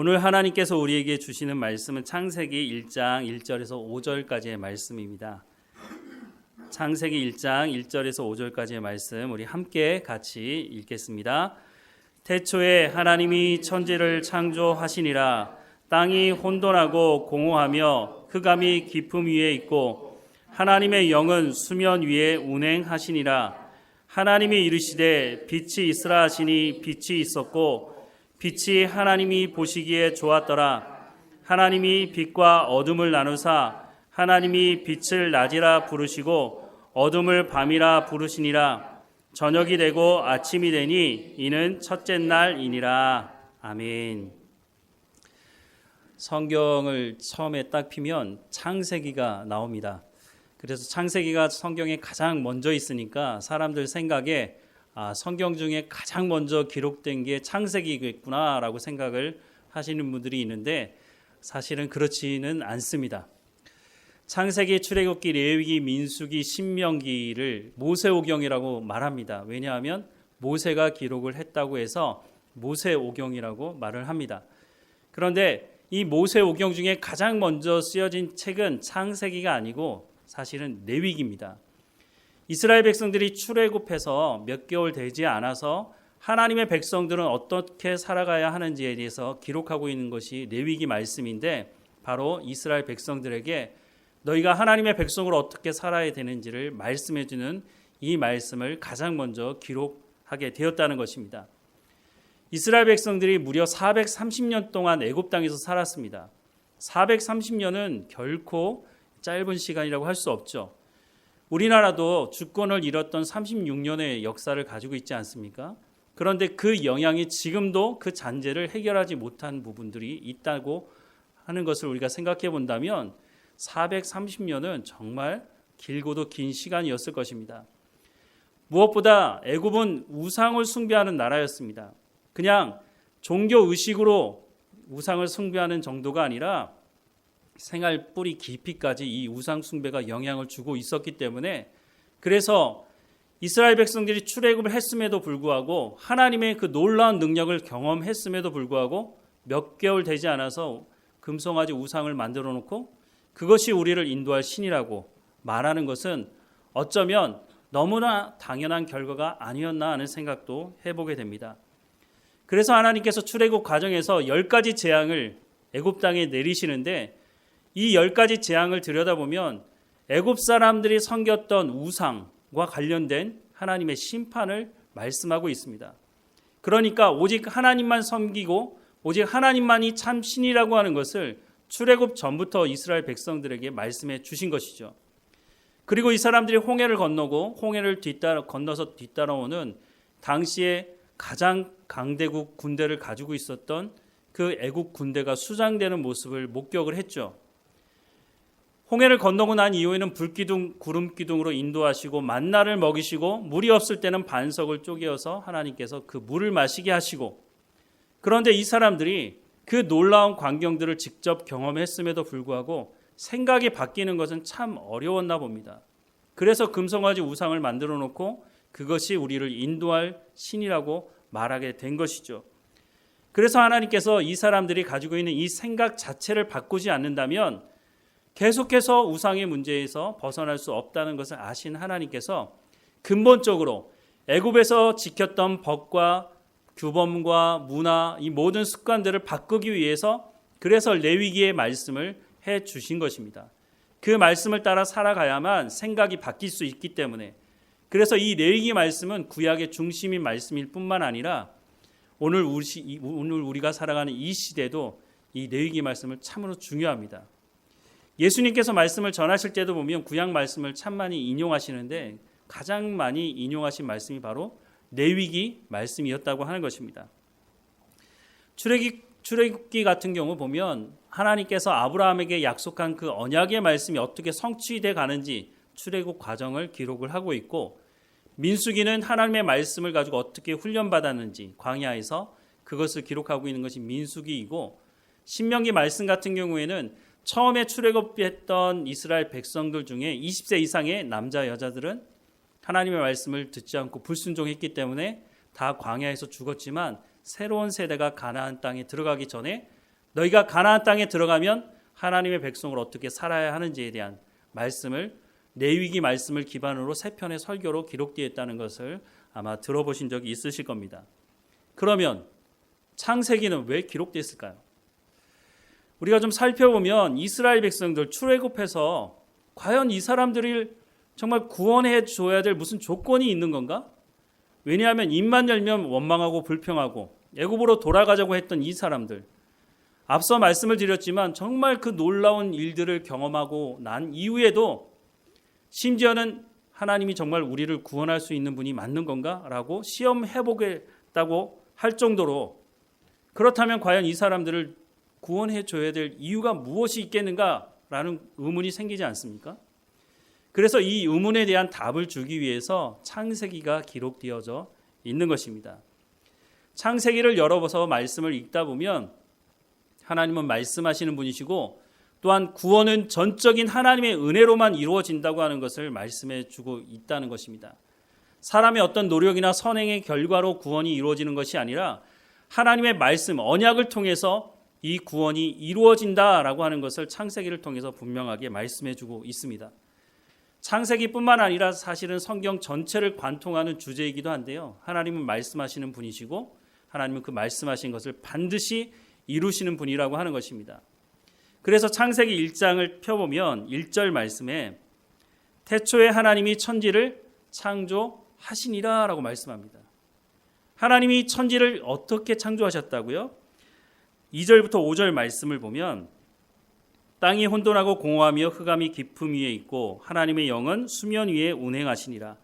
오늘 하나님께서 우리에게 주시는 말씀은 창세기 1장 1절에서 5절까지의 말씀입니다. 창세기 1장 1절에서 5절까지의 말씀 우리 함께 같이 읽겠습니다. 태초에 하나님이 천지를 창조하시니라. 땅이 혼돈하고 공허하며 흑암이 깊음 위에 있고 하나님의 영은 수면 위에 운행하시니라. 하나님이 이르시되 빛이 있으라 하시니 빛이 있었고 빛이 하나님이 보시기에 좋았더라. 하나님이 빛과 어둠을 나누사 하나님이 빛을 낮이라 부르시고 어둠을 밤이라 부르시니라. 저녁이 되고 아침이 되니 이는 첫째 날이니라. 아멘. 성경을 처음에 딱 피면 창세기가 나옵니다. 그래서 창세기가 성경에 가장 먼저 있으니까 사람들 생각에 성경 중에 가장 먼저 기록된 게 창세기겠구나라고 생각을 하시는 분들이 있는데 사실은 그렇지는 않습니다. 창세기, 출애굽기, 레위기, 민수기, 신명기를 모세오경이라고 말합니다. 왜냐하면 모세가 기록을 했다고 해서 모세오경이라고 말을 합니다. 그런데 이 모세오경 중에 가장 먼저 쓰여진 책은 창세기가 아니고 사실은 레위기입니다. 이스라엘 백성들이 출애굽해서 몇 개월 되지 않아서 하나님의 백성들은 어떻게 살아가야 하는지에 대해서 기록하고 있는 것이 레위기 말씀인데 바로 이스라엘 백성들에게 너희가 하나님의 백성으로 어떻게 살아야 되는지를 말씀해 주는 이 말씀을 가장 먼저 기록하게 되었다는 것입니다. 이스라엘 백성들이 무려 430년 동안 애굽 땅에서 살았습니다. 430년은 결코 짧은 시간이라고 할 수 없죠. 우리나라도 주권을 잃었던 36년의 역사를 가지고 있지 않습니까? 그런데 그 영향이 지금도 그 잔재를 해결하지 못한 부분들이 있다고 하는 것을 우리가 생각해 본다면 430년은 정말 길고도 긴 시간이었을 것입니다. 무엇보다 애굽은 우상을 숭배하는 나라였습니다. 그냥 종교 의식으로 우상을 숭배하는 정도가 아니라 생활 뿌리 깊이까지 이 우상 숭배가 영향을 주고 있었기 때문에 그래서 이스라엘 백성들이 출애굽을 했음에도 불구하고 하나님의 그 놀라운 능력을 경험했음에도 불구하고 몇 개월 되지 않아서 금송아지 우상을 만들어 놓고 그것이 우리를 인도할 신이라고 말하는 것은 어쩌면 너무나 당연한 결과가 아니었나 하는 생각도 해보게 됩니다. 그래서 하나님께서 출애굽 과정에서 10가지 재앙을 애굽 땅에 내리시는데 이 10가지 재앙을 들여다보면 애굽 사람들이 섬겼던 우상과 관련된 하나님의 심판을 말씀하고 있습니다. 그러니까 오직 하나님만 섬기고 오직 하나님만이 참 신이라고 하는 것을 출애굽 전부터 이스라엘 백성들에게 말씀해 주신 것이죠. 그리고 이 사람들이 홍해를 건너고 홍해를 건너서 뒤따라오는 당시에 가장 강대국 군대를 가지고 있었던 그 애국 군대가 수장되는 모습을 목격을 했죠. 홍해를 건너고 난 이후에는 불기둥, 구름기둥으로 인도하시고 만나를 먹이시고 물이 없을 때는 반석을 쪼개어서 하나님께서 그 물을 마시게 하시고 그런데 이 사람들이 그 놀라운 광경들을 직접 경험했음에도 불구하고 생각이 바뀌는 것은 참 어려웠나 봅니다. 그래서 금송아지 우상을 만들어 놓고 그것이 우리를 인도할 신이라고 말하게 된 것이죠. 그래서 하나님께서 이 사람들이 가지고 있는 이 생각 자체를 바꾸지 않는다면 계속해서 우상의 문제에서 벗어날 수 없다는 것을 아신 하나님께서 근본적으로 애굽에서 지켰던 법과 규범과 문화 이 모든 습관들을 바꾸기 위해서 그래서 레위기의 말씀을 해 주신 것입니다. 그 말씀을 따라 살아가야만 생각이 바뀔 수 있기 때문에 그래서 이 레위기 말씀은 구약의 중심인 말씀일 뿐만 아니라 오늘 우리가 살아가는 이 시대도 이 레위기 말씀을 참으로 중요합니다. 예수님께서 말씀을 전하실 때도 보면 구약 말씀을 참 많이 인용하시는데 가장 많이 인용하신 말씀이 바로 레위기 말씀이었다고 하는 것입니다. 출애굽기 같은 경우 보면 하나님께서 아브라함에게 약속한 그 언약의 말씀이 어떻게 성취돼 가는지 출애굽 과정을 기록을 하고 있고 민수기는 하나님의 말씀을 가지고 어떻게 훈련받았는지 광야에서 그것을 기록하고 있는 것이 민수기이고 신명기 말씀 같은 경우에는 처음에 출애굽했던 이스라엘 백성들 중에 20세 이상의 남자 여자들은 하나님의 말씀을 듣지 않고 불순종했기 때문에 다 광야에서 죽었지만 새로운 세대가 가나안 땅에 들어가기 전에 너희가 가나안 땅에 들어가면 하나님의 백성을 어떻게 살아야 하는지에 대한 말씀을 레위기 말씀을 기반으로 세 편의 설교로 기록되어 있다는 것을 아마 들어보신 적이 있으실 겁니다. 그러면 창세기는 왜 기록됐을까요? 우리가 좀 살펴보면 이스라엘 백성들 출애굽해서 과연 이 사람들을 정말 구원해 줘야 될 무슨 조건이 있는 건가? 왜냐하면 입만 열면 원망하고 불평하고 애굽으로 돌아가자고 했던 이 사람들, 앞서 말씀을 드렸지만 정말 그 놀라운 일들을 경험하고 난 이후에도 심지어는 하나님이 정말 우리를 구원할 수 있는 분이 맞는 건가? 라고 시험해보겠다고 할 정도로, 그렇다면 과연 이 사람들을 구원해 줘야 될 이유가 무엇이 있겠는가? 라는 의문이 생기지 않습니까? 그래서 이 의문에 대한 답을 주기 위해서 창세기가 기록되어져 있는 것입니다. 창세기를 열어서 말씀을 읽다 보면 하나님은 말씀하시는 분이시고 또한 구원은 전적인 하나님의 은혜로만 이루어진다고 하는 것을 말씀해 주고 있다는 것입니다. 사람의 어떤 노력이나 선행의 결과로 구원이 이루어지는 것이 아니라 하나님의 말씀, 언약을 통해서 이 구원이 이루어진다라고 하는 것을 창세기를 통해서 분명하게 말씀해 주고 있습니다. 창세기뿐만 아니라 사실은 성경 전체를 관통하는 주제이기도 한데요. 하나님은 말씀하시는 분이시고 하나님은 그 말씀하신 것을 반드시 이루시는 분이라고 하는 것입니다. 그래서 창세기 1장을 펴보면 1절 말씀에 태초에 하나님이 천지를 창조하시니라 라고 말씀합니다. 하나님이 천지를 어떻게 창조하셨다고요? 2절부터 5절 말씀을 보면 땅이 혼돈하고 공허하며 흑암이 깊음 위에 있고 하나님의 영은 수면 위에 운행하시니라.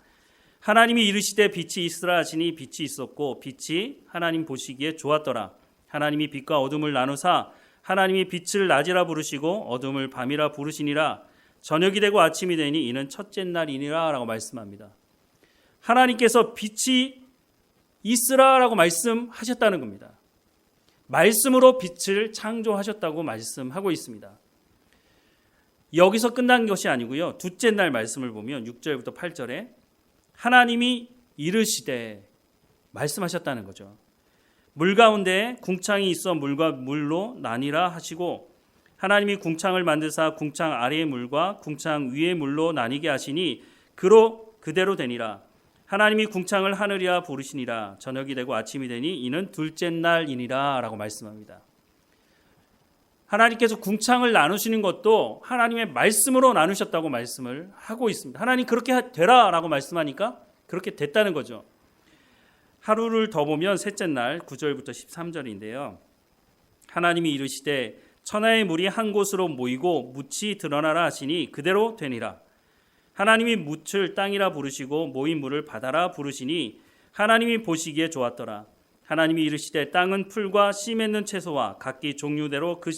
하나님이 이르시되 빛이 있으라 하시니 빛이 있었고 빛이 하나님 보시기에 좋았더라. 하나님이 빛과 어둠을 나누사 하나님이 빛을 낮이라 부르시고 어둠을 밤이라 부르시니라. 저녁이 되고 아침이 되니 이는 첫째 날이니라 라고 말씀합니다. 하나님께서 빛이 있으라 라고 말씀하셨다는 겁니다. 말씀으로 빛을 창조하셨다고 말씀하고 있습니다. 여기서 끝난 것이 아니고요. 둘째 날 말씀을 보면 6절부터 8절에 하나님이 이르시되 말씀하셨다는 거죠. 물 가운데 궁창이 있어 물과 물로 나뉘라 하시고 하나님이 궁창을 만드사 궁창 아래의 물과 궁창 위의 물로 나뉘게 하시니 그대로 되니라. 하나님이 궁창을 하늘이라 부르시니라. 저녁이 되고 아침이 되니 이는 둘째 날이니라 라고 말씀합니다. 하나님께서 궁창을 나누시는 것도 하나님의 말씀으로 나누셨다고 말씀을 하고 있습니다. 하나님 그렇게 되라 라고 말씀하니까 그렇게 됐다는 거죠. 하루를 더 보면 셋째 날 9절부터 13절인데요. 하나님이 이르시되 천하의 물이 한 곳으로 모이고 묻이 드러나라 하시니 그대로 되니라. 하나님이 묻을 땅이라 부르시고 모인 물을 바다라 부르시니 하나님이 보시기에 좋았더라. 하나님이 이르시되 땅은 풀과 씨 맺는 채소와 각기 종류대로 그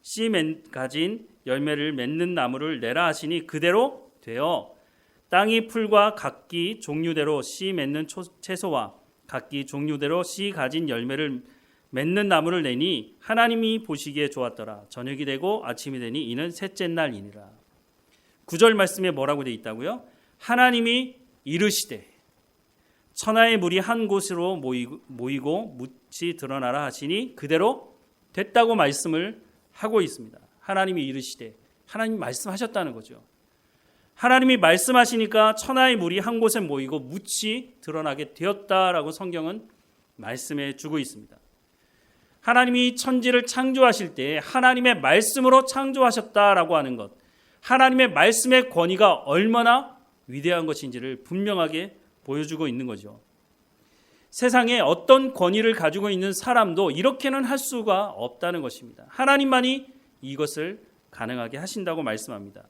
씨 가진 열매를 맺는 나무를 내라 하시니 그대로 되어 땅이 풀과 각기 종류대로 씨 맺는 채소와 각기 종류대로 씨 가진 열매를 맺는 나무를 내니 하나님이 보시기에 좋았더라. 저녁이 되고 아침이 되니 이는 셋째 날이니라. 9절 말씀에 뭐라고 되어 있다고요? 하나님이 이르시되 천하의 물이 한 곳으로 모이고 묻이 드러나라 하시니 그대로 됐다고 말씀을 하고 있습니다. 하나님이 이르시되 하나님 말씀하셨다는 거죠. 하나님이 말씀하시니까 천하의 물이 한 곳에 모이고 묻이 드러나게 되었다라고 성경은 말씀해 주고 있습니다. 하나님이 천지를 창조하실 때 하나님의 말씀으로 창조하셨다라고 하는 것, 하나님의 말씀의 권위가 얼마나 위대한 것인지를 분명하게 보여주고 있는 거죠. 세상에 어떤 권위를 가지고 있는 사람도 이렇게는 할 수가 없다는 것입니다. 하나님만이 이것을 가능하게 하신다고 말씀합니다.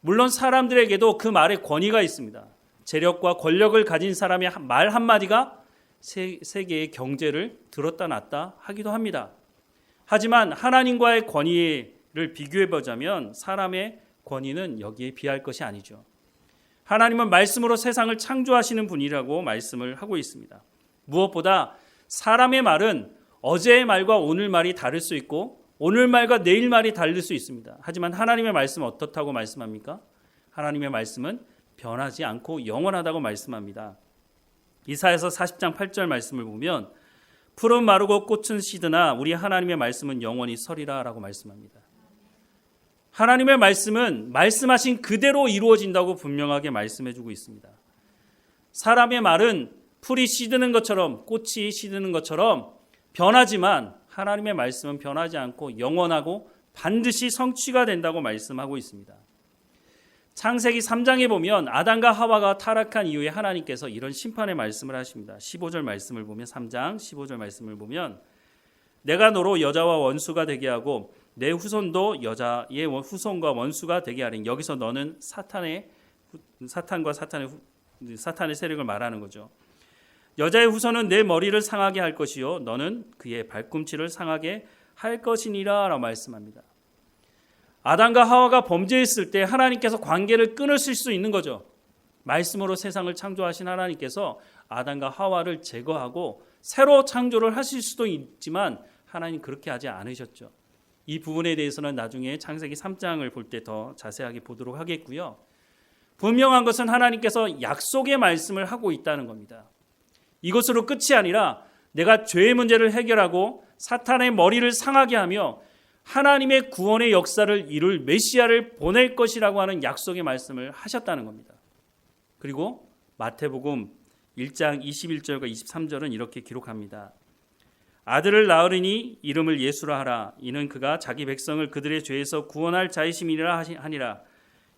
물론 사람들에게도 그 말에 권위가 있습니다. 재력과 권력을 가진 사람의 말 한마디가 세계의 경제를 들었다 놨다 하기도 합니다. 하지만 하나님과의 권위를 비교해보자면 사람의 권위는 여기에 비할 것이 아니죠. 하나님은 말씀으로 세상을 창조하시는 분이라고 말씀을 하고 있습니다. 무엇보다 사람의 말은 어제의 말과 오늘 말이 다를 수 있고 오늘 말과 내일 말이 다를 수 있습니다. 하지만 하나님의 말씀은 어떻다고 말씀합니까? 하나님의 말씀은 변하지 않고 영원하다고 말씀합니다. 이사야서 40장 8절 말씀을 보면 풀은 마르고 꽃은 시드나 우리 하나님의 말씀은 영원히 서리라 라고 말씀합니다. 하나님의 말씀은 말씀하신 그대로 이루어진다고 분명하게 말씀해주고 있습니다. 사람의 말은 풀이 시드는 것처럼 꽃이 시드는 것처럼 변하지만 하나님의 말씀은 변하지 않고 영원하고 반드시 성취가 된다고 말씀하고 있습니다. 창세기 3장에 보면 아담과 하와가 타락한 이후에 하나님께서 이런 심판의 말씀을 하십니다. 15절 말씀을 보면 3장 15절 말씀을 보면 내가 너로 여자와 원수가 되게 하고 내 후손도 여자의 후손과 원수가 되게 하리니 여기서 너는 사탄의 세력을 말하는 거죠. 여자의 후손은 내 머리를 상하게 할 것이요 너는 그의 발꿈치를 상하게 할 것이니라 라고 말씀합니다. 아담과 하와가 범죄했을 때 하나님께서 관계를 끊으실 수 있는 거죠. 말씀으로 세상을 창조하신 하나님께서 아담과 하와를 제거하고 새로 창조를 하실 수도 있지만 하나님 그렇게 하지 않으셨죠. 이 부분에 대해서는 나중에 창세기 3장을 볼 때 더 자세하게 보도록 하겠고요. 분명한 것은 하나님께서 약속의 말씀을 하고 있다는 겁니다. 이것으로 끝이 아니라 내가 죄의 문제를 해결하고 사탄의 머리를 상하게 하며 하나님의 구원의 역사를 이룰 메시아를 보낼 것이라고 하는 약속의 말씀을 하셨다는 겁니다. 그리고 마태복음 1장 21절과 23절은 이렇게 기록합니다. 아들을 낳으리니 이름을 예수라 하라. 이는 그가 자기 백성을 그들의 죄에서 구원할 자이심이라 하니라.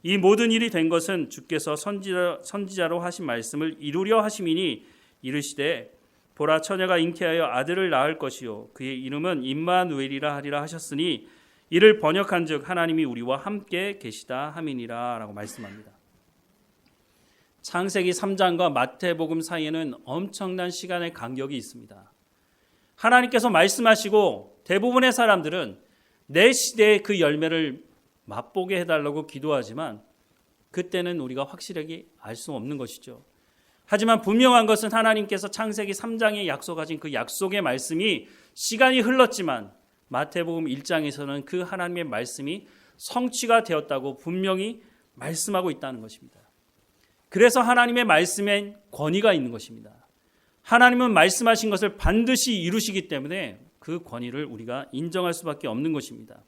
이 모든 일이 된 것은 주께서 선지자로 하신 말씀을 이루려 하심이니 이르시되 보라 처녀가 잉태하여 아들을 낳을 것이요 그의 이름은 임마누엘이라 하리라 하셨으니 이를 번역한즉 하나님이 우리와 함께 계시다 함이니라 라고 말씀합니다. 창세기 3장과 마태복음 사이에는 엄청난 시간의 간격이 있습니다. 하나님께서 말씀하시고 대부분의 사람들은 내 시대의 그 열매를 맛보게 해달라고 기도하지만 그때는 우리가 확실하게 알 수 없는 것이죠. 하지만 분명한 것은 하나님께서 창세기 3장에 약속하신 그 약속의 말씀이 시간이 흘렀지만 마태복음 1장에서는 그 하나님의 말씀이 성취가 되었다고 분명히 말씀하고 있다는 것입니다. 그래서 하나님의 말씀엔 권위가 있는 것입니다. 하나님은 말씀하신 것을 반드시 이루시기 때문에 그 권위를 우리가 인정할 수밖에 없는 것입니다.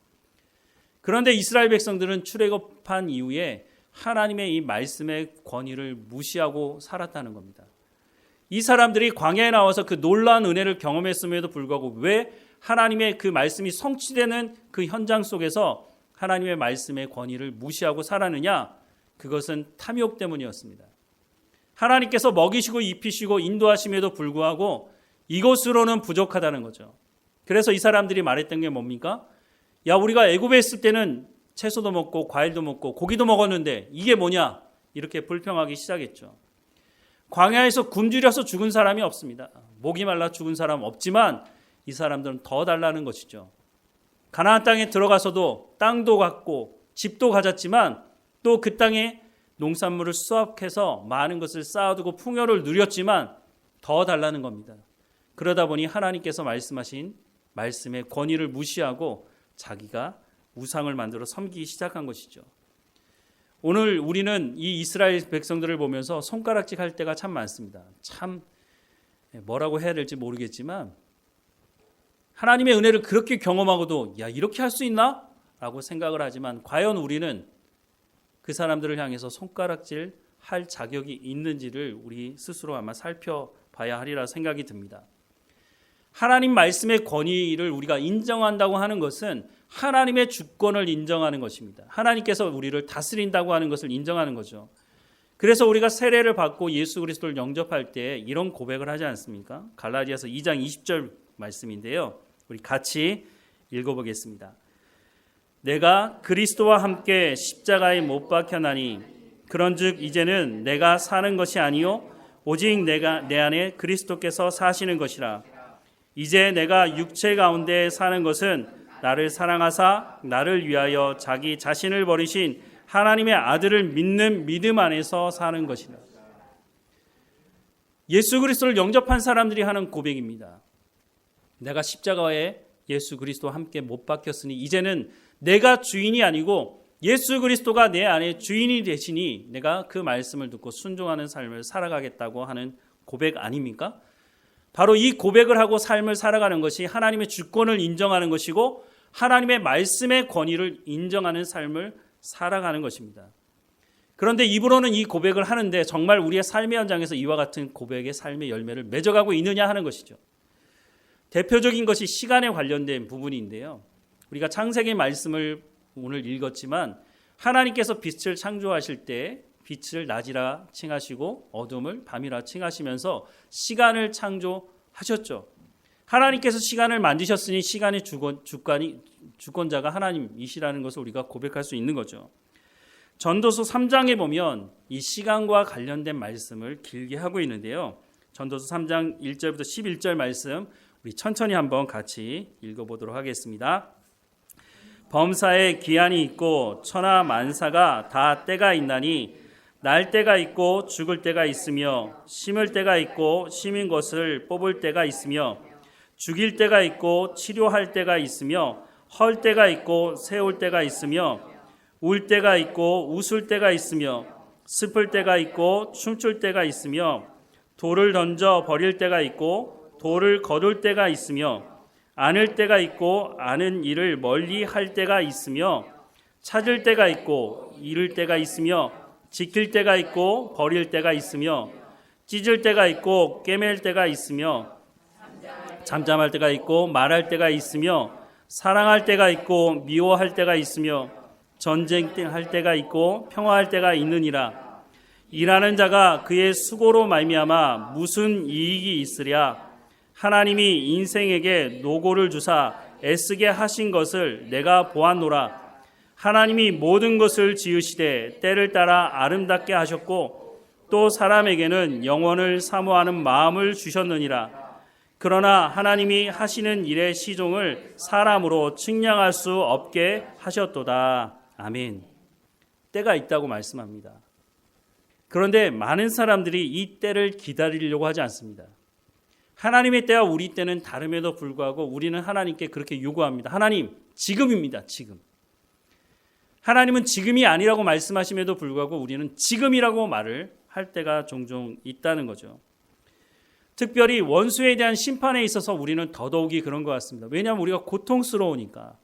그런데 이스라엘 백성들은 출애굽한 이후에 하나님의 이 말씀의 권위를 무시하고 살았다는 겁니다. 이 사람들이 광야에 나와서 그 놀라운 은혜를 경험했음에도 불구하고 왜 하나님의 그 말씀이 성취되는 그 현장 속에서 하나님의 말씀의 권위를 무시하고 살았느냐? 그것은 탐욕 때문이었습니다. 하나님께서 먹이시고 입히시고 인도하심에도 불구하고 이것으로는 부족하다는 거죠. 그래서 이 사람들이 말했던 게 뭡니까? 야, 우리가 애굽에 있을 때는 채소도 먹고 과일도 먹고 고기도 먹었는데 이게 뭐냐? 이렇게 불평하기 시작했죠. 광야에서 굶주려서 죽은 사람이 없습니다. 목이 말라 죽은 사람 없지만 이 사람들은 더 달라는 것이죠. 가나안 땅에 들어가서도 땅도 갖고 집도 가졌지만 또 그 땅에 농산물을 수확해서 많은 것을 쌓아두고 풍요를 누렸지만 더 달라는 겁니다. 그러다 보니 하나님께서 말씀하신 말씀의 권위를 무시하고 자기가 우상을 만들어 섬기기 시작한 것이죠. 오늘 우리는 이 이스라엘 백성들을 보면서 손가락질 할 때가 참 많습니다. 참 뭐라고 해야 될지 모르겠지만 하나님의 은혜를 그렇게 경험하고도 야, 이렇게 할 수 있나? 라고 생각을 하지만 과연 우리는 그 사람들을 향해서 손가락질 할 자격이 있는지를 우리 스스로 아마 살펴봐야 하리라 생각이 듭니다. 하나님 말씀의 권위를 우리가 인정한다고 하는 것은 하나님의 주권을 인정하는 것입니다. 하나님께서 우리를 다스린다고 하는 것을 인정하는 거죠. 그래서 우리가 세례를 받고 예수 그리스도를 영접할 때 이런 고백을 하지 않습니까? 갈라디아서 2장 20절 말씀인데요. 우리 같이 읽어보겠습니다. 내가 그리스도와 함께 십자가에 못 박혀나니 그런즉 이제는 내가 사는 것이 아니요 오직 내가 내 안에 그리스도께서 사시는 것이라. 이제 내가 육체 가운데 사는 것은 나를 사랑하사 나를 위하여 자기 자신을 버리신 하나님의 아들을 믿는 믿음 안에서 사는 것이라. 예수 그리스도를 영접한 사람들이 하는 고백입니다. 내가 십자가에 예수 그리스도와 함께 못 박혔으니 이제는 내가 주인이 아니고 예수 그리스도가 내 안에 주인이 되시니 내가 그 말씀을 듣고 순종하는 삶을 살아가겠다고 하는 고백 아닙니까? 바로 이 고백을 하고 삶을 살아가는 것이 하나님의 주권을 인정하는 것이고 하나님의 말씀의 권위를 인정하는 삶을 살아가는 것입니다. 그런데 입으로는 이 고백을 하는데 정말 우리의 삶의 현장에서 이와 같은 고백의 삶의 열매를 맺어가고 있느냐 하는 것이죠. 대표적인 것이 시간에 관련된 부분인데요. 우리가 창세기 말씀을 오늘 읽었지만 하나님께서 빛을 창조하실 때 빛을 낮이라 칭하시고 어둠을 밤이라 칭하시면서 시간을 창조하셨죠. 하나님께서 시간을 만드셨으니 시간의 주권자가 하나님이시라는 것을 우리가 고백할 수 있는 거죠. 전도서 3장에 보면 이 시간과 관련된 말씀을 길게 하고 있는데요. 전도서 3장 1절부터 11절 말씀 우리 천천히 한번 같이 읽어보도록 하겠습니다. 범사에 기한이 있고 천하 만사가 다 때가 있나니 날 때가 있고 죽을 때가 있으며 심을 때가 있고 심은 것을 뽑을 때가 있으며 죽일 때가 있고 치료할 때가 있으며 헐 때가 있고 세울 때가 있으며 울 때가 있고 웃을 때가 있으며 슬플 때가 있고 춤출 때가 있으며 돌을 던져 버릴 때가 있고 돌을 거둘 때가 있으며 아는 때가 있고 아는 일을 멀리 할 때가 있으며 찾을 때가 있고 잃을 때가 있으며 지킬 때가 있고 버릴 때가 있으며 찢을 때가 있고 꿰맬 때가 있으며 잠잠할 때가 있고 말할 때가 있으며 사랑할 때가 있고 미워할 때가 있으며 전쟁할 때가 있고 평화할 때가 있느니라. 일하는 자가 그의 수고로 말미암아 무슨 이익이 있으랴. 하나님이 인생에게 노고를 주사 애쓰게 하신 것을 내가 보았노라. 하나님이 모든 것을 지으시되 때를 따라 아름답게 하셨고 또 사람에게는 영원을 사모하는 마음을 주셨느니라. 그러나 하나님이 하시는 일의 시종을 사람으로 측량할 수 없게 하셨도다. 아멘. 때가 있다고 말씀합니다. 그런데 많은 사람들이 이 때를 기다리려고 하지 않습니다. 하나님의 때와 우리 때는 다름에도 불구하고 우리는 하나님께 그렇게 요구합니다. 하나님, 지금입니다. 지금. 하나님은 지금이 아니라고 말씀하심에도 불구하고 우리는 지금이라고 말을 할 때가 종종 있다는 거죠. 특별히 원수에 대한 심판에 있어서 우리는 더더욱이 그런 것 같습니다. 왜냐하면 우리가 고통스러우니까.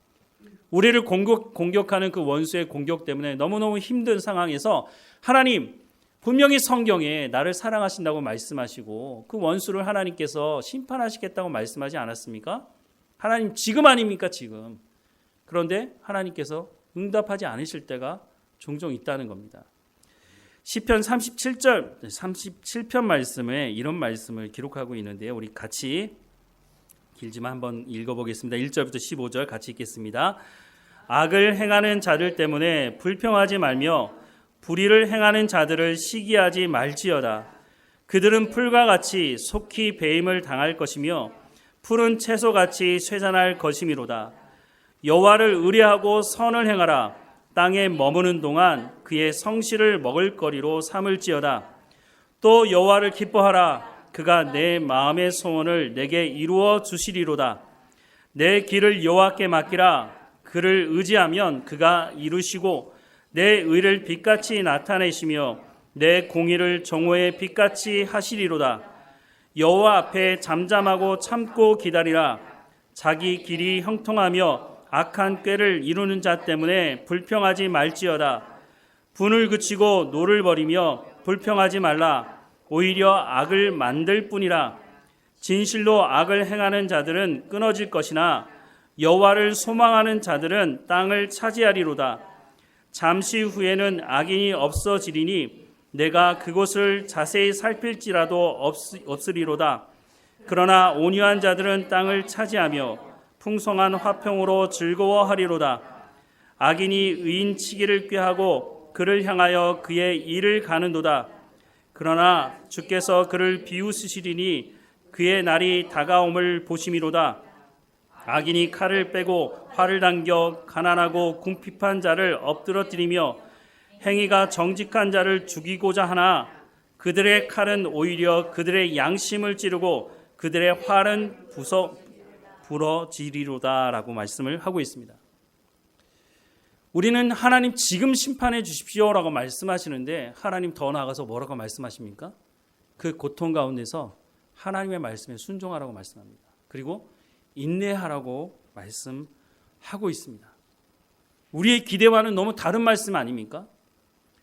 우리를 공격하는 그 원수의 공격 때문에 너무너무 힘든 상황에서 하나님, 분명히 성경에 나를 사랑하신다고 말씀하시고 그 원수를 하나님께서 심판하시겠다고 말씀하지 않았습니까? 하나님 지금 아닙니까? 지금. 그런데 하나님께서 응답하지 않으실 때가 종종 있다는 겁니다. 시편 37편 말씀에 이런 말씀을 기록하고 있는데요. 우리 같이 길지만 한번 읽어보겠습니다. 1절부터 15절 같이 읽겠습니다. 악을 행하는 자들 때문에 불평하지 말며 불의를 행하는 자들을 시기하지 말지어다. 그들은 풀과 같이 속히 배임을 당할 것이며 푸른 채소같이 쇠잔할 것이미로다. 여호와를 의뢰하고 선을 행하라. 땅에 머무는 동안 그의 성실을 먹을거리로 삼을지어다. 또 여호와를 기뻐하라. 그가 내 마음의 소원을 내게 이루어 주시리로다. 내 길을 여호와께 맡기라. 그를 의지하면 그가 이루시고 내 의를 빛같이 나타내시며 내 공의를 정오의 빛같이 하시리로다. 여호와 앞에 잠잠하고 참고 기다리라. 자기 길이 형통하며 악한 꾀를 이루는 자 때문에 불평하지 말지어다. 분을 그치고 노를 버리며 불평하지 말라. 오히려 악을 만들 뿐이라. 진실로 악을 행하는 자들은 끊어질 것이나 여호와를 소망하는 자들은 땅을 차지하리로다. 잠시 후에는 악인이 없어지리니 내가 그곳을 자세히 살필지라도 없으리로다. 그러나 온유한 자들은 땅을 차지하며 풍성한 화평으로 즐거워하리로다. 악인이 의인 치기를 꾀하고 그를 향하여 그의 일을 가는도다. 그러나 주께서 그를 비웃으시리니 그의 날이 다가옴을 보심이로다. 악인이 칼을 빼고 활을 당겨 가난하고 궁핍한 자를 엎드러뜨리며 행위가 정직한 자를 죽이고자 하나 그들의 칼은 오히려 그들의 양심을 찌르고 그들의 활은 부러지리로다라고 말씀을 하고 있습니다. 우리는 하나님 지금 심판해 주십시오라고 말씀하시는데 하나님 더 나아가서 뭐라고 말씀하십니까? 그 고통 가운데서 하나님의 말씀에 순종하라고 말씀합니다. 그리고 인내하라고 말씀하고 있습니다. 우리의 기대와는 너무 다른 말씀 아닙니까?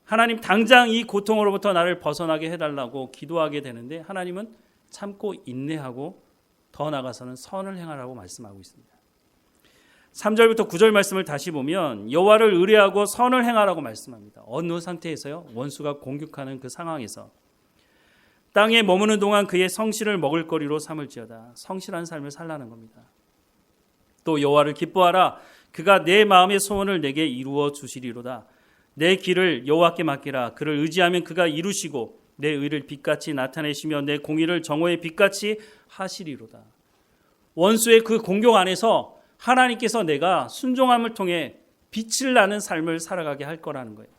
하나님 당장 이 고통으로부터 나를 벗어나게 해달라고 기도하게 되는데 하나님은 참고 인내하고 더 나아가서는 선을 행하라고 말씀하고 있습니다. 3절부터 9절 말씀을 다시 보면 여호와를 의뢰하고 선을 행하라고 말씀합니다. 어느 상태에서요? 원수가 공격하는 그 상황에서 땅에 머무는 동안 그의 성실을 먹을거리로 삼을지어다. 성실한 삶을 살라는 겁니다. 또 여호와를 기뻐하라. 그가 내 마음의 소원을 내게 이루어 주시리로다. 내 길을 여호와께 맡기라. 그를 의지하면 그가 이루시고 내 의를 빛같이 나타내시며 내 공의를 정오의 빛같이 하시리로다. 원수의 그 공격 안에서 하나님께서 내가 순종함을 통해 빛을 나는 삶을 살아가게 할 거라는 거예요.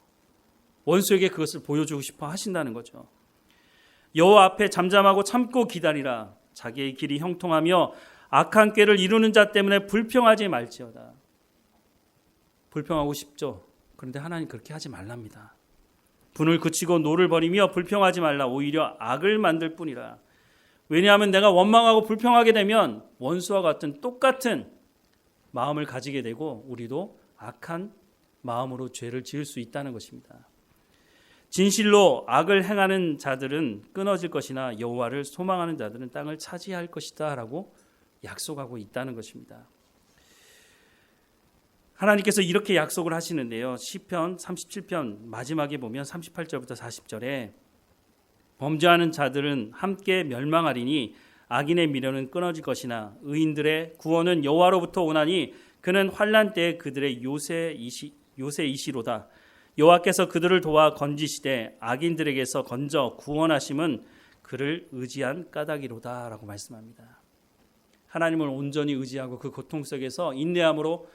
원수에게 그것을 보여주고 싶어 하신다는 거죠. 여호와 앞에 잠잠하고 참고 기다리라. 자기의 길이 형통하며 악한 꾀를 이루는 자 때문에 불평하지 말지어다. 불평하고 싶죠. 그런데 하나님 그렇게 하지 말랍니다. 분을 그치고 노를 버리며 불평하지 말라. 오히려 악을 만들 뿐이라. 왜냐하면 내가 원망하고 불평하게 되면 원수와 같은 똑같은 마음을 가지게 되고 우리도 악한 마음으로 죄를 지을 수 있다는 것입니다. 진실로 악을 행하는 자들은 끊어질 것이나 여호와를 소망하는 자들은 땅을 차지할 것이다 라고 약속하고 있다는 것입니다. 하나님께서 이렇게 약속을 하시는데요. 시편 37편 마지막에 보면 38절부터 40절에 범죄하는 자들은 함께 멸망하리니 악인의 미련은 끊어질 것이나 의인들의 구원은 여호와로부터 오나니 그는 환난 때에 그들의 요새이시로다. 여호와께서 그들을 도와 건지시되 악인들에게서 건져 구원하심은 그를 의지한 까닭이로다 라고 말씀합니다. 하나님을 온전히 의지하고 그 고통 속에서 인내함으로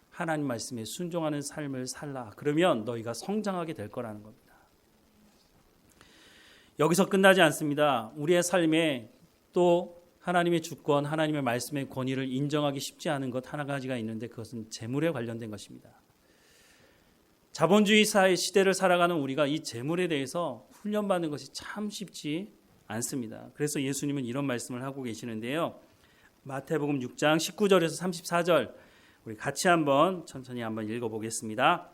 하나님 말씀에 순종하는 삶을 살라. 그러면 너희가 성장하게 될 거라는 겁니다. 여기서 끝나지 않습니다. 우리의 삶에 또 하나님의 주권, 하나님의 말씀의 권위를 인정하기 쉽지 않은 것 하나 가지가 있는데 그것은 재물에 관련된 것입니다. 자본주의 사회 시대를 살아가는 우리가 이 재물에 대해서 훈련받는 것이 참 쉽지 않습니다. 그래서 예수님은 이런 말씀을 하고 계시는데요. 마태복음 6장 19절에서 34절 우리 같이 천천히 한번 읽어보겠습니다.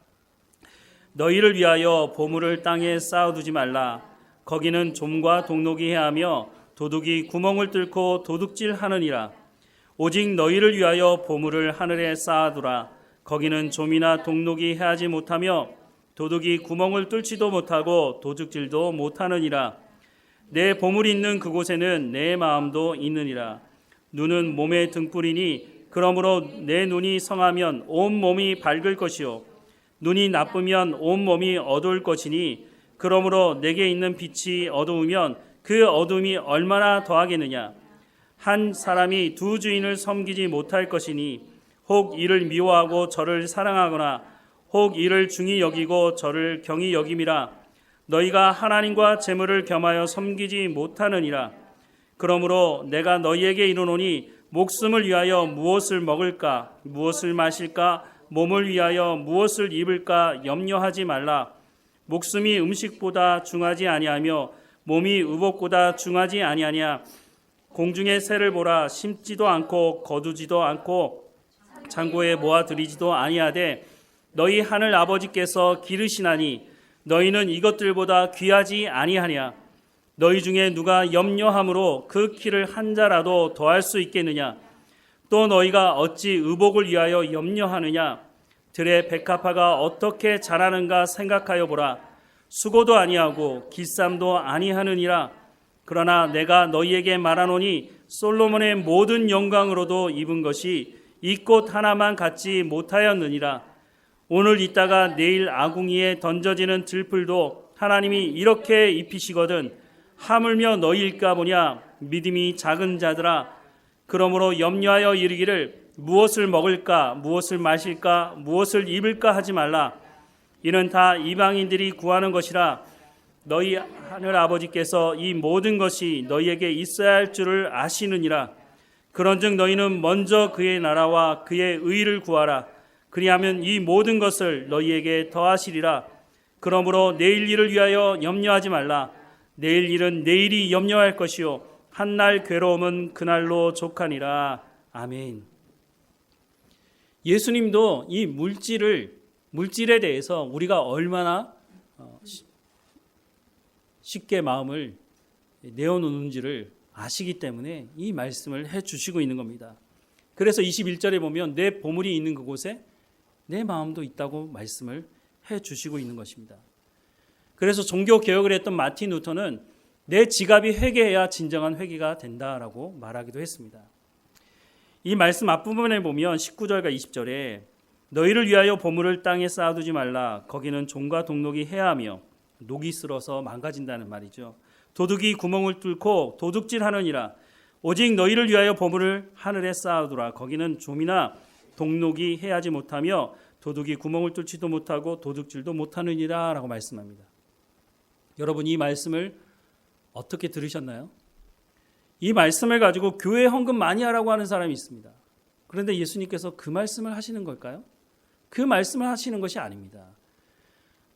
너희를 위하여 보물을 땅에 쌓아두지 말라. 거기는 좀과 동록이 해하며 도둑이 구멍을 뚫고 도둑질하느니라. 오직 너희를 위하여 보물을 하늘에 쌓아두라. 거기는 좀이나 동록이 해하지 못하며 도둑이 구멍을 뚫지도 못하고 도둑질도 못하느니라. 내 보물이 있는 그곳에는 내 마음도 있느니라. 눈은 몸의 등불이니 그러므로 내 눈이 성하면 온 몸이 밝을 것이요 눈이 나쁘면 온 몸이 어두울 것이니 그러므로 내게 있는 빛이 어두우면 그 어둠이 얼마나 더하겠느냐. 한 사람이 두 주인을 섬기지 못할 것이니 혹 이를 미워하고 저를 사랑하거나 혹 이를 중히 여기고 저를 경히 여김이라. 너희가 하나님과 재물을 겸하여 섬기지 못하느니라. 그러므로 내가 너희에게 이르노니 목숨을 위하여 무엇을 먹을까 무엇을 마실까 몸을 위하여 무엇을 입을까 염려하지 말라. 목숨이 음식보다 중하지 아니하며 몸이 의복보다 중하지 아니하냐. 공중의 새를 보라. 심지도 않고 거두지도 않고 창고에 모아들이지도 아니하되 너희 하늘 아버지께서 기르시나니 너희는 이것들보다 귀하지 아니하냐. 너희 중에 누가 염려함으로 그 키를 한 자라도 더할 수 있겠느냐. 또 너희가 어찌 의복을 위하여 염려하느냐. 들의 백합화가 어떻게 자라는가 생각하여 보라. 수고도 아니하고 기쌈도 아니하느니라. 그러나 내가 너희에게 말하노니 솔로몬의 모든 영광으로도 입은 것이 이 꽃 하나만 갖지 못하였느니라. 오늘 있다가 내일 아궁이에 던져지는 들풀도 하나님이 이렇게 입히시거든 하물며 너희일까 보냐. 믿음이 작은 자들아. 그러므로 염려하여 이르기를 무엇을 먹을까 무엇을 마실까 무엇을 입을까 하지 말라. 이는 다 이방인들이 구하는 것이라. 너희 하늘 아버지께서 이 모든 것이 너희에게 있어야 할 줄을 아시느니라. 그런즉 너희는 먼저 그의 나라와 그의 의를 구하라. 그리하면 이 모든 것을 너희에게 더하시리라. 그러므로 내일 일을 위하여 염려하지 말라. 내일 일은 내일이 염려할 것이요 한날 괴로움은 그날로 족하니라. 아멘. 예수님도 이 물질에 대해서 우리가 얼마나 쉽게 마음을 내어놓는지를 아시기 때문에 이 말씀을 해주시고 있는 겁니다. 그래서 21절에 보면 내 보물이 있는 그곳에 내 마음도 있다고 말씀을 해주시고 있는 것입니다. 그래서 종교개혁을 했던 마틴 루터는 내 지갑이 회개해야 진정한 회개가 된다라고 말하기도 했습니다. 이 말씀 앞부분에 보면 19절과 20절에 너희를 위하여 보물을 땅에 쌓아두지 말라. 거기는 종과 동록이 해하며 녹이 쓸어서 망가진다는 말이죠. 도둑이 구멍을 뚫고 도둑질하느니라. 오직 너희를 위하여 보물을 하늘에 쌓아두라. 거기는 좀이나 동록이 해하지 못하며 도둑이 구멍을 뚫지도 못하고 도둑질도 못하느니라 라고 말씀합니다. 여러분, 이 말씀을 어떻게 들으셨나요? 이 말씀을 가지고 교회 헌금 많이 하라고 하는 사람이 있습니다. 그런데 예수님께서 그 말씀을 하시는 걸까요? 그 말씀을 하시는 것이 아닙니다.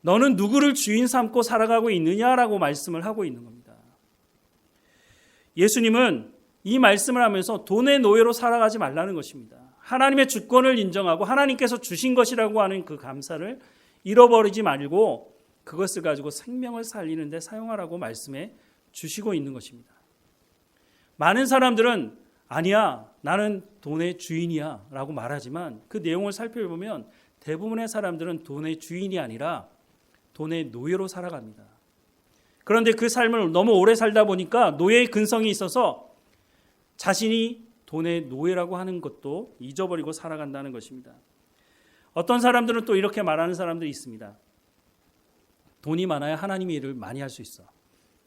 너는 누구를 주인 삼고 살아가고 있느냐라고 말씀을 하고 있는 겁니다. 예수님은 이 말씀을 하면서 돈의 노예로 살아가지 말라는 것입니다. 하나님의 주권을 인정하고 하나님께서 주신 것이라고 하는 그 감사를 잃어버리지 말고 그것을 가지고 생명을 살리는 데 사용하라고 말씀해 주시고 있는 것입니다. 많은 사람들은 아니야, 나는 돈의 주인이야 라고 말하지만 그 내용을 살펴보면 대부분의 사람들은 돈의 주인이 아니라 돈의 노예로 살아갑니다. 그런데 그 삶을 너무 오래 살다 보니까 노예의 근성이 있어서 자신이 돈의 노예라고 하는 것도 잊어버리고 살아간다는 것입니다. 어떤 사람들은 또 이렇게 말하는 사람들이 있습니다. 돈이 많아야 하나님의 일을 많이 할 수 있어.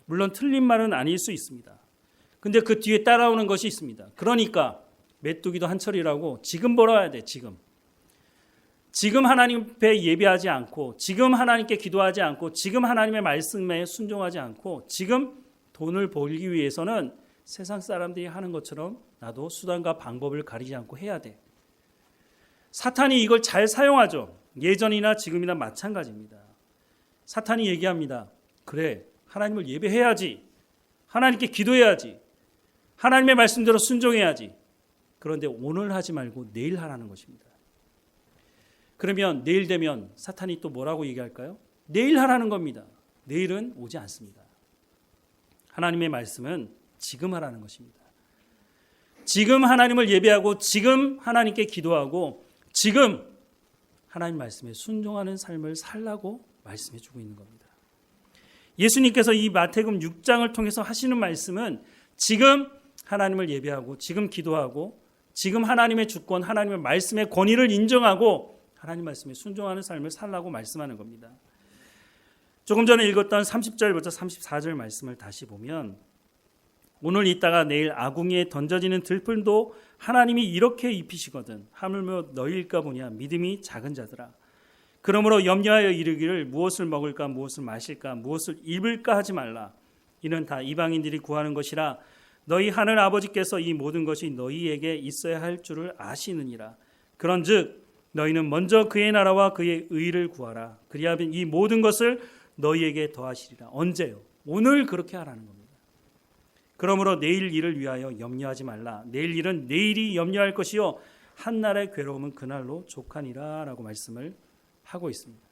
물론 틀린 말은 아닐 수 있습니다. 근데 그 뒤에 따라오는 것이 있습니다. 그러니까 메뚜기도 한철이라고 지금 벌어야 돼. 지금 하나님 앞에 예배하지 않고 지금 하나님께 기도하지 않고 지금 하나님의 말씀에 순종하지 않고 지금 돈을 벌기 위해서는 세상 사람들이 하는 것처럼 나도 수단과 방법을 가리지 않고 해야 돼. 사탄이 이걸 잘 사용하죠. 예전이나 지금이나 마찬가지입니다. 사탄이 얘기합니다. 그래, 하나님을 예배해야지. 하나님께 기도해야지. 하나님의 말씀대로 순종해야지. 그런데 오늘 하지 말고 내일 하라는 것입니다. 그러면 내일 되면 사탄이 또 뭐라고 얘기할까요? 내일 하라는 겁니다. 내일은 오지 않습니다. 하나님의 말씀은 지금 하라는 것입니다. 지금 하나님을 예배하고 지금 하나님께 기도하고 지금 하나님 말씀에 순종하는 삶을 살라고 말씀해 주고 있는 겁니다. 예수님께서 이 마태복음 6장을 통해서 하시는 말씀은 지금 하나님을 예배하고 지금 기도하고 지금 하나님의 주권, 하나님의 말씀의 권위를 인정하고 하나님 말씀에 순종하는 삶을 살라고 말씀하는 겁니다. 조금 전에 읽었던 30절부터 34절 말씀을 다시 보면 오늘 있다가 내일 아궁이에 던져지는 들풀도 하나님이 이렇게 입히시거든 하물며 너희일까 보냐 믿음이 작은 자들아. 그러므로 염려하여 이르기를 무엇을 먹을까 무엇을 마실까 무엇을 입을까 하지 말라. 이는 다 이방인들이 구하는 것이라. 너희 하늘 아버지께서 이 모든 것이 너희에게 있어야 할 줄을 아시느니라. 그런즉 너희는 먼저 그의 나라와 그의 의를 구하라. 그리하면 이 모든 것을 너희에게 더하시리라. 언제요? 오늘 그렇게 하라는 겁니다. 그러므로 내일 일을 위하여 염려하지 말라. 내일 일은 내일이 염려할 것이요 한날의 괴로움은 그날로 족하니라 라고 말씀을 하고 있습니다.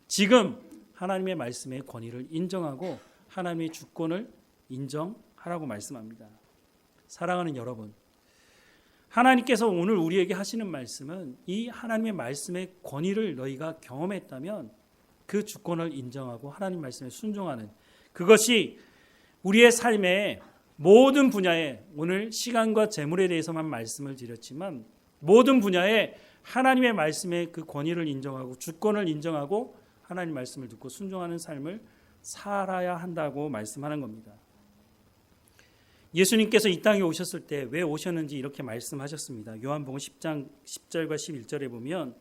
지금 하나님의 말씀의 권위를 인정하고 하나님의 주권을 인정하라고 말씀합니다. 사랑하는 여러분, 하나님께서 오늘 우리에게 하시는 말씀은 이 하나님의 말씀의 권위를 너희가 경험했다면 그 주권을 인정하고 하나님 말씀에 순종하는 그것이 우리의 삶의 모든 분야에 오늘 시간과 재물에 대해서만 말씀을 드렸지만 모든 분야에 하나님의 말씀의 그 권위를 인정하고 주권을 인정하고 하나님 말씀을 듣고 순종하는 삶을 살아야 한다고 말씀하는 겁니다. 예수님께서 이 땅에 오셨을 때 왜 오셨는지 이렇게 말씀하셨습니다. 요한복음 10장 10절과 11절에 보면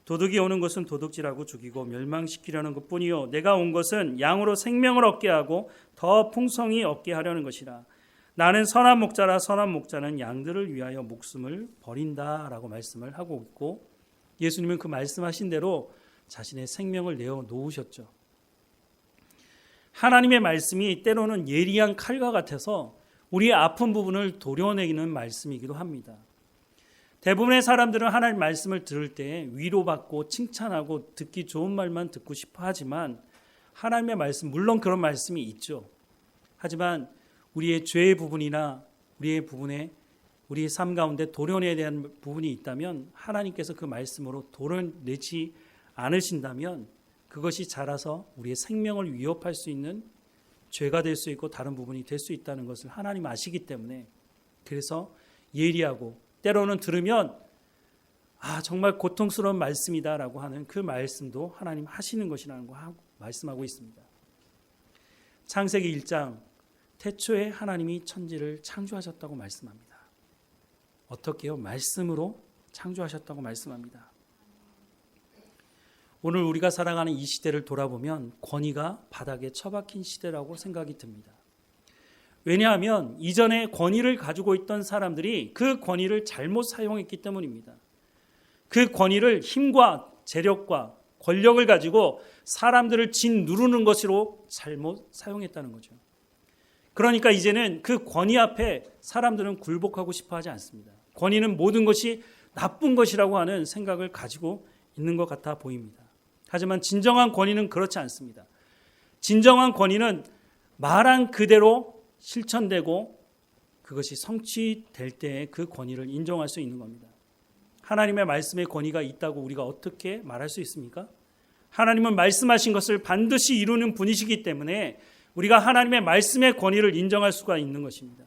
도둑이 오는 것은 도둑질하고 죽이고 멸망시키려는 것뿐이요 내가 온 것은 양으로 생명을 얻게 하고 더 풍성히 얻게 하려는 것이라. 나는 선한 목자라. 선한 목자는 양들을 위하여 목숨을 버린다라고 말씀을 하고 있고 예수님은 그 말씀하신 대로 자신의 생명을 내어 놓으셨죠. 하나님의 말씀이 때로는 예리한 칼과 같아서 우리의 아픈 부분을 도려내는 말씀이기도 합니다. 대부분의 사람들은 하나님 말씀을 들을 때 위로받고 칭찬하고 듣기 좋은 말만 듣고 싶어 하지만 하나님의 말씀, 물론 그런 말씀이 있죠. 하지만 우리의 죄의 부분이나 우리의 삶 가운데 도려내야 되는 부분이 있다면 하나님께서 그 말씀으로 도려내지 않으신다면 그것이 자라서 우리의 생명을 위협할 수 있는 죄가 될 수 있고 다른 부분이 될 수 있다는 것을 하나님 아시기 때문에, 그래서 예리하고 때로는 들으면 정말 고통스러운 말씀이다라고 하는 그 말씀도 하나님 하시는 것이라는 거 말씀하고 있습니다. 창세기 1장, 태초에 하나님이 천지를 창조하셨다고 말씀합니다. 어떻게요? 말씀으로 창조하셨다고 말씀합니다. 오늘 우리가 살아가는 이 시대를 돌아보면 권위가 바닥에 처박힌 시대라고 생각이 듭니다. 왜냐하면 이전에 권위를 가지고 있던 사람들이 그 권위를 잘못 사용했기 때문입니다. 그 권위를 힘과 재력과 권력을 가지고 사람들을 짓누르는 것으로 잘못 사용했다는 거죠. 그러니까 이제는 그 권위 앞에 사람들은 굴복하고 싶어 하지 않습니다. 권위는 모든 것이 나쁜 것이라고 하는 생각을 가지고 있는 것 같아 보입니다. 하지만 진정한 권위는 그렇지 않습니다. 진정한 권위는 말한 그대로 실천되고 그것이 성취될 때에 그 권위를 인정할 수 있는 겁니다. 하나님의 말씀의 권위가 있다고 우리가 어떻게 말할 수 있습니까? 하나님은 말씀하신 것을 반드시 이루는 분이시기 때문에 우리가 하나님의 말씀의 권위를 인정할 수가 있는 것입니다.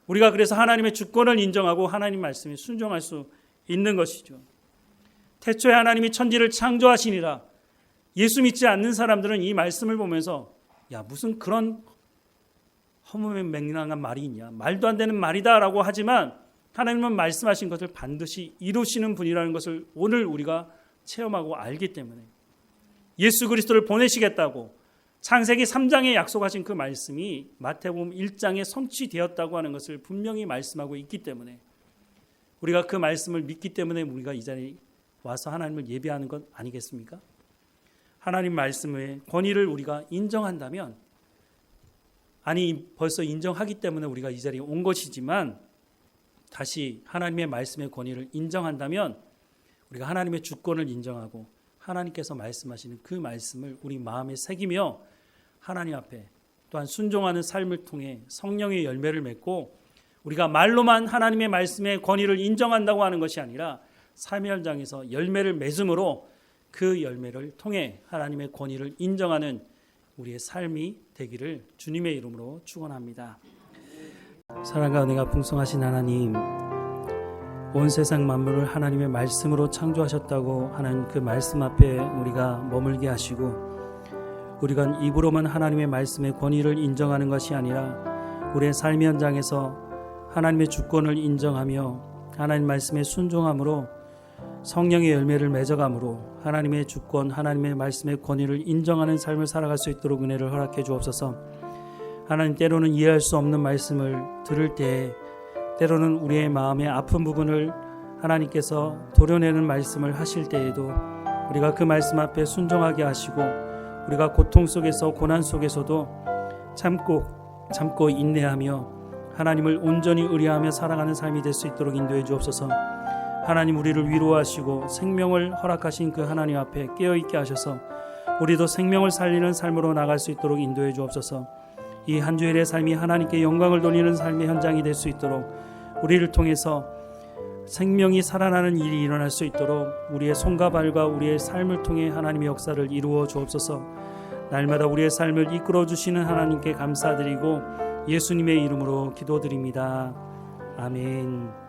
우리가 그래서 하나님의 주권을 인정하고 하나님 말씀에 순종할 수 있는 것이죠. 태초에 하나님이 천지를 창조하시니라. 예수 믿지 않는 사람들은 이 말씀을 보면서 무슨 그런 허무맹랑한 말이 있냐, 말도 안 되는 말이다라고 하지만 하나님은 말씀하신 것을 반드시 이루시는 분이라는 것을 오늘 우리가 체험하고 알기 때문에 예수 그리스도를 보내시겠다고 창세기 3장에 약속하신 그 말씀이 마태복음 1장에 성취되었다고 하는 것을 분명히 말씀하고 있기 때문에 우리가 그 말씀을 믿기 때문에 우리가 이 자리에 와서 하나님을 예배하는 것 아니겠습니까? 하나님 말씀의 권위를 우리가 인정한다면, 벌써 인정하기 때문에 우리가 이 자리에 온 것이지만 다시 하나님의 말씀의 권위를 인정한다면 우리가 하나님의 주권을 인정하고 하나님께서 말씀하시는 그 말씀을 우리 마음에 새기며 하나님 앞에 또한 순종하는 삶을 통해 성령의 열매를 맺고, 우리가 말로만 하나님의 말씀의 권위를 인정한다고 하는 것이 아니라 삶의 현장에서 열매를 맺음으로 그 열매를 통해 하나님의 권위를 인정하는 우리의 삶이 되기를 주님의 이름으로 축원합니다. 사랑과 은혜가 풍성하신 하나님, 온 세상 만물을 하나님의 말씀으로 창조하셨다고 하는 그 말씀 앞에 우리가 머물게 하시고, 우리가 입으로만 하나님의 말씀의 권위를 인정하는 것이 아니라 우리의 삶의 현장에서 하나님의 주권을 인정하며 하나님 말씀에 순종함으로 성령의 열매를 맺어감으로 하나님의 주권, 하나님의 말씀의 권위를 인정하는 삶을 살아갈 수 있도록 은혜를 허락해 주옵소서. 하나님, 때로는 이해할 수 없는 말씀을 들을 때, 때로는 우리의 마음의 아픈 부분을 하나님께서 도려내는 말씀을 하실 때에도 우리가 그 말씀 앞에 순종하게 하시고, 우리가 고통 속에서 고난 속에서도 참고 인내하며 하나님을 온전히 의뢰하며 살아가는 삶이 될 수 있도록 인도해 주옵소서. 하나님, 우리를 위로하시고 생명을 허락하신 그 하나님 앞에 깨어있게 하셔서 우리도 생명을 살리는 삶으로 나갈 수 있도록 인도해 주옵소서. 이 한 주일의 삶이 하나님께 영광을 돌리는 삶의 현장이 될 수 있도록, 우리를 통해서 생명이 살아나는 일이 일어날 수 있도록 우리의 손과 발과 우리의 삶을 통해 하나님의 역사를 이루어 주옵소서. 날마다 우리의 삶을 이끌어 주시는 하나님께 감사드리고 예수님의 이름으로 기도드립니다. 아멘.